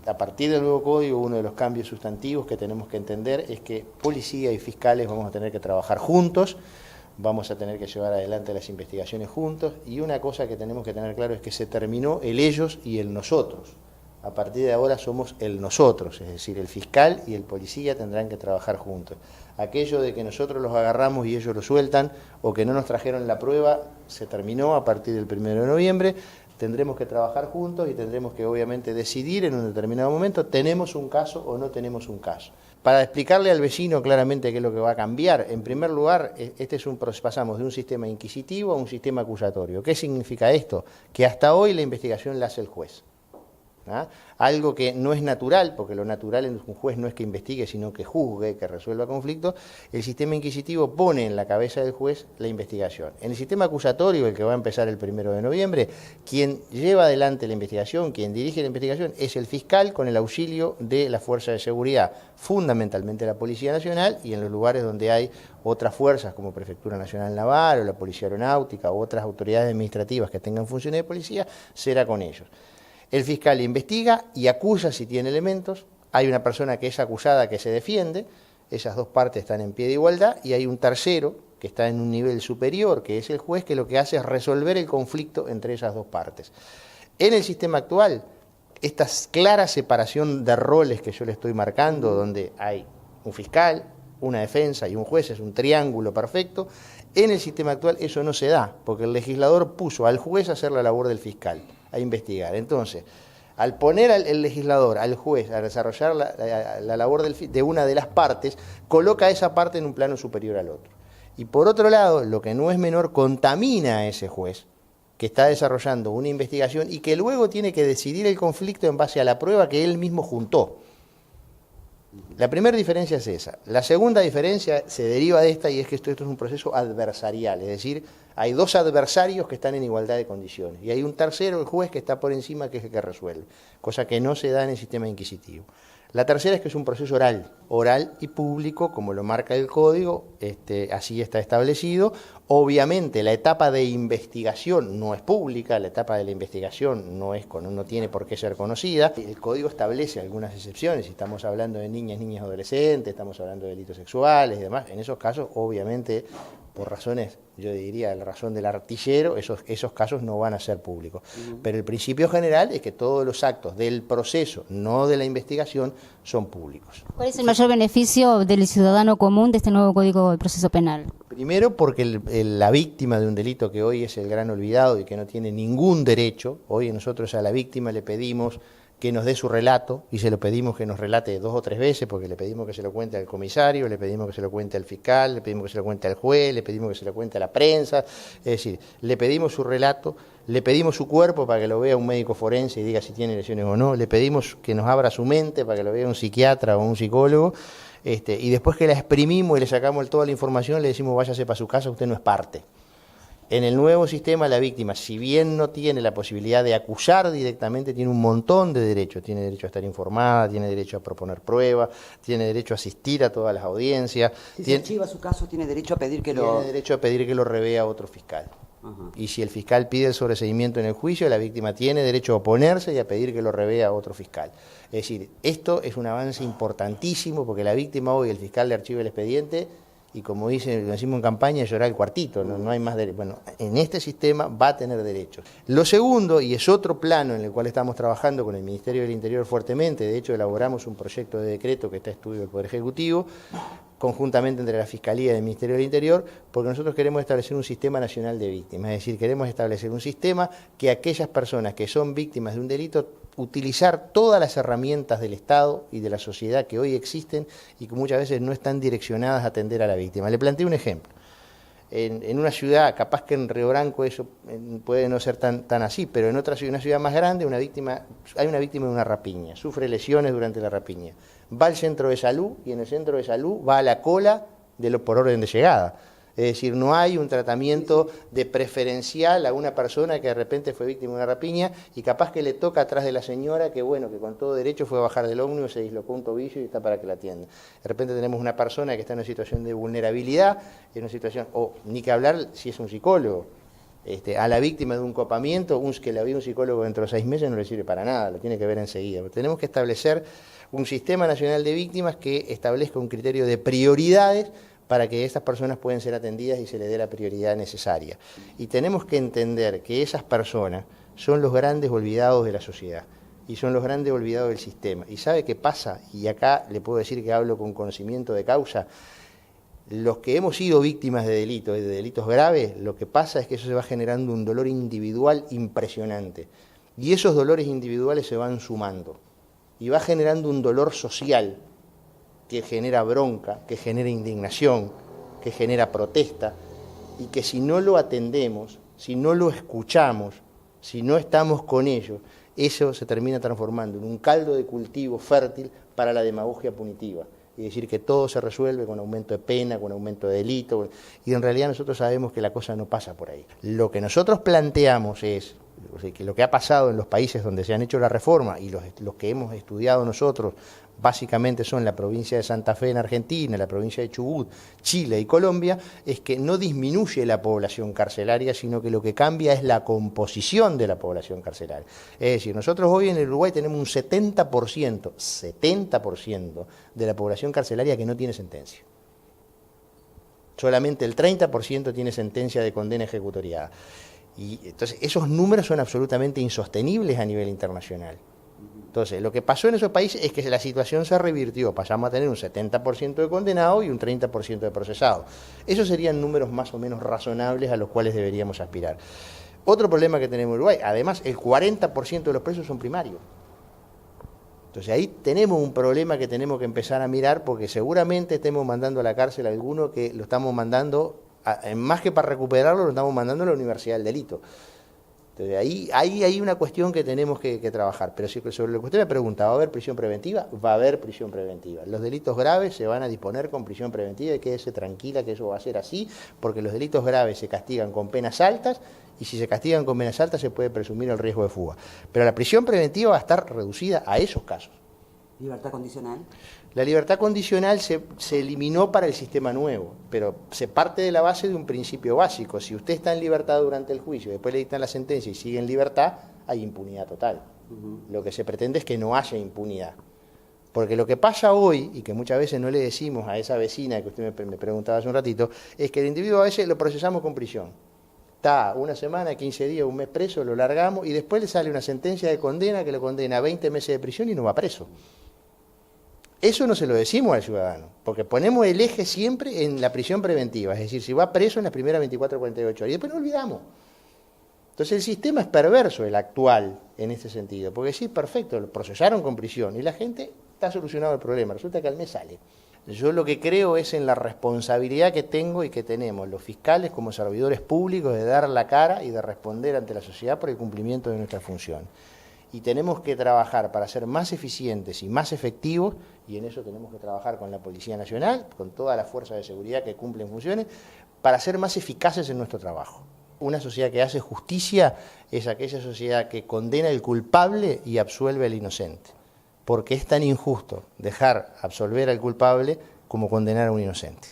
a partir del nuevo código, uno de los cambios sustantivos que tenemos que entender es que policía y fiscales vamos a tener que trabajar juntos, vamos a tener que llevar adelante las investigaciones juntos, y una cosa que tenemos que tener claro es que se terminó el ellos y el nosotros. A partir de ahora somos el nosotros, es decir, el fiscal y el policía tendrán que trabajar juntos. Aquello de que nosotros los agarramos y ellos lo sueltan, o que no nos trajeron la prueba, se terminó a partir del 1 de noviembre, tendremos que trabajar juntos y tendremos que obviamente decidir en un determinado momento, ¿tenemos un caso o no tenemos un caso? Para explicarle al vecino claramente qué es lo que va a cambiar, en primer lugar, pasamos de un sistema inquisitivo a un sistema acusatorio. ¿Qué significa esto? Que hasta hoy la investigación la hace el juez. ¿Ah? Algo que no es natural, porque lo natural en un juez no es que investigue, sino que juzgue, que resuelva conflictos. El sistema inquisitivo pone en la cabeza del juez la investigación. En el sistema acusatorio, el que va a empezar el 1 de noviembre, quien lleva adelante la investigación, quien dirige la investigación, es el fiscal con el auxilio de la fuerza de seguridad, fundamentalmente la Policía Nacional, y en los lugares donde hay otras fuerzas como Prefectura Nacional Naval o la Policía Aeronáutica u otras autoridades administrativas que tengan funciones de policía, será con ellos. El fiscal investiga y acusa si tiene elementos, hay una persona que es acusada que se defiende, esas dos partes están en pie de igualdad, y hay un tercero que está en un nivel superior, que es el juez, que lo que hace es resolver el conflicto entre esas dos partes. En el sistema actual, esta clara separación de roles que yo le estoy marcando, donde hay un fiscal, una defensa y un juez, es un triángulo perfecto, en el sistema actual eso no se da, porque el legislador puso al juez a hacer la labor del fiscal, a investigar. Entonces, al poner al legislador, al juez, a desarrollar la labor de una de las partes, coloca a esa parte en un plano superior al otro. Y por otro lado, lo que no es menor, contamina a ese juez que está desarrollando una investigación y que luego tiene que decidir el conflicto en base a la prueba que él mismo juntó. La primera diferencia es esa. La segunda diferencia se deriva de esta, y es que esto es un proceso adversarial, es decir, hay dos adversarios que están en igualdad de condiciones y hay un tercero, el juez, que está por encima, que es el que resuelve, cosa que no se da en el sistema inquisitivo. La tercera es que es un proceso oral y público, como lo marca el código, así está establecido. Obviamente la etapa de investigación no es pública, la etapa de la investigación no tiene por qué ser conocida. El código establece algunas excepciones, si estamos hablando de niñas, adolescentes, estamos hablando de delitos sexuales y demás. En esos casos, obviamente, por razones, yo diría, la razón del artillero, esos casos no van a ser públicos. Pero el principio general es que todos los actos del proceso, no de la investigación, son públicos. ¿Cuál es el mayor beneficio del ciudadano común de este nuevo Código de Proceso Penal? Primero, porque la víctima de un delito, que hoy es el gran olvidado y que no tiene ningún derecho, hoy nosotros a la víctima le pedimos que nos dé su relato, y se lo pedimos que nos relate 2 o 3 veces, porque le pedimos que se lo cuente al comisario, le pedimos que se lo cuente al fiscal, le pedimos que se lo cuente al juez, le pedimos que se lo cuente a la prensa, es decir, le pedimos su relato, le pedimos su cuerpo para que lo vea un médico forense y diga si tiene lesiones o no, le pedimos que nos abra su mente para que lo vea un psiquiatra o un psicólogo, y después que la exprimimos y le sacamos toda la información, le decimos váyase para su casa, usted no es parte. En el nuevo sistema, la víctima, si bien no tiene la posibilidad de acusar directamente, tiene un montón de derechos. Tiene derecho a estar informada, tiene derecho a proponer pruebas, tiene derecho a asistir a todas las audiencias. Si se archiva su caso, tiene derecho a pedir que Tiene derecho a pedir que lo revea otro fiscal. Y si el fiscal pide el sobreseimiento en el juicio, la víctima tiene derecho a oponerse y a pedir que lo revea otro fiscal. Es decir, esto es un avance importantísimo, porque la víctima hoy, el fiscal le archiva el expediente, y como decimos en campaña, llorar el cuartito, no hay más derecho. Bueno, en este sistema va a tener derechos. Lo segundo, y es otro plano en el cual estamos trabajando con el Ministerio del Interior fuertemente, de hecho elaboramos un proyecto de decreto que está a estudio del Poder Ejecutivo, conjuntamente entre la Fiscalía y el Ministerio del Interior, porque nosotros queremos establecer un sistema nacional de víctimas, es decir, queremos establecer un sistema que aquellas personas que son víctimas de un delito, utilizar todas las herramientas del Estado y de la sociedad que hoy existen y que muchas veces no están direccionadas a atender a la víctima. Le planteo un ejemplo. En una ciudad, capaz que en Río Branco eso puede no ser tan así, pero en otra ciudad, una ciudad más grande, hay una víctima de una rapiña, sufre lesiones durante la rapiña. Va al centro de salud y en el centro de salud va a la cola por orden de llegada. Es decir, no hay un tratamiento de preferencial a una persona que de repente fue víctima de una rapiña y capaz que le toca atrás de la señora que con todo derecho fue a bajar del ómnibus, se dislocó un tobillo y está para que la atienda. De repente tenemos una persona que está en una situación de vulnerabilidad, en una situación, ni que hablar si es un psicólogo. A la víctima de un copamiento, que la vea un psicólogo dentro de 6 meses no le sirve para nada, lo tiene que ver enseguida. Tenemos que establecer un sistema nacional de víctimas que establezca un criterio de prioridades para que estas personas puedan ser atendidas y se les dé la prioridad necesaria. Y tenemos que entender que esas personas son los grandes olvidados de la sociedad y son los grandes olvidados del sistema. ¿Y sabe qué pasa? Y acá le puedo decir que hablo con conocimiento de causa. Los que hemos sido víctimas de delitos graves, lo que pasa es que eso se va generando un dolor individual impresionante. Y esos dolores individuales se van sumando. Y va generando un dolor social que genera bronca, que genera indignación, que genera protesta, y que si no lo atendemos, si no lo escuchamos, si no estamos con ellos, eso se termina transformando en un caldo de cultivo fértil para la demagogia punitiva. Y decir que todo se resuelve con aumento de pena, con aumento de delito, y en realidad nosotros sabemos que la cosa no pasa por ahí. Lo que nosotros planteamos es que lo que ha pasado en los países donde se han hecho la reforma y los que hemos estudiado nosotros, básicamente son la provincia de Santa Fe en Argentina, la provincia de Chubut, Chile y Colombia, es que no disminuye la población carcelaria, sino que lo que cambia es la composición de la población carcelaria. Es decir, nosotros hoy en el Uruguay tenemos un 70% de la población carcelaria que no tiene sentencia. Solamente el 30% tiene sentencia de condena ejecutoriada. Y entonces esos números son absolutamente insostenibles a nivel internacional. Entonces, lo que pasó en esos países es que la situación se revirtió, pasamos a tener un 70% de condenados y un 30% de procesados. Esos serían números más o menos razonables a los cuales deberíamos aspirar. Otro problema que tenemos en Uruguay, además el 40% de los presos son primarios. Entonces ahí tenemos un problema que tenemos que empezar a mirar, porque seguramente estemos mandando a la cárcel a alguno que lo estamos mandando, más que para recuperarlo, lo estamos mandando a la Universidad del Delito. Entonces ahí hay una cuestión que tenemos que trabajar. Pero sobre lo que usted me pregunta, ¿va a haber prisión preventiva? Va a haber prisión preventiva. Los delitos graves se van a disponer con prisión preventiva y quédese tranquila que eso va a ser así, porque los delitos graves se castigan con penas altas y si se castigan con penas altas se puede presumir el riesgo de fuga. Pero la prisión preventiva va a estar reducida a esos casos. ¿Libertad condicional? La libertad condicional se eliminó para el sistema nuevo, pero se parte de la base de un principio básico. Si usted está en libertad durante el juicio, después le dictan la sentencia y sigue en libertad, hay impunidad total. Lo que se pretende es que no haya impunidad. Porque lo que pasa hoy, y que muchas veces no le decimos a esa vecina que usted me preguntaba hace un ratito, es que el individuo a veces lo procesamos con prisión. Está una semana, 15 días, un mes preso, lo largamos y después le sale una sentencia de condena que lo condena a 20 meses de prisión y no va preso. Eso no se lo decimos al ciudadano, porque ponemos el eje siempre en la prisión preventiva, es decir, si va preso en las primeras 24 o 48 horas, y después no olvidamos. Entonces el sistema es perverso, el actual, en este sentido, porque sí, perfecto, lo procesaron con prisión y la gente está solucionado el problema, resulta que al mes sale. Yo lo que creo es en la responsabilidad que tengo y que tenemos los fiscales como servidores públicos de dar la cara y de responder ante la sociedad por el cumplimiento de nuestra función. Y tenemos que trabajar para ser más eficientes y más efectivos, y en eso tenemos que trabajar con la Policía Nacional, con todas las fuerzas de seguridad que cumplen funciones, para ser más eficaces en nuestro trabajo. Una sociedad que hace justicia es aquella sociedad que condena al culpable y absuelve al inocente, porque es tan injusto dejar absolver al culpable como condenar a un inocente.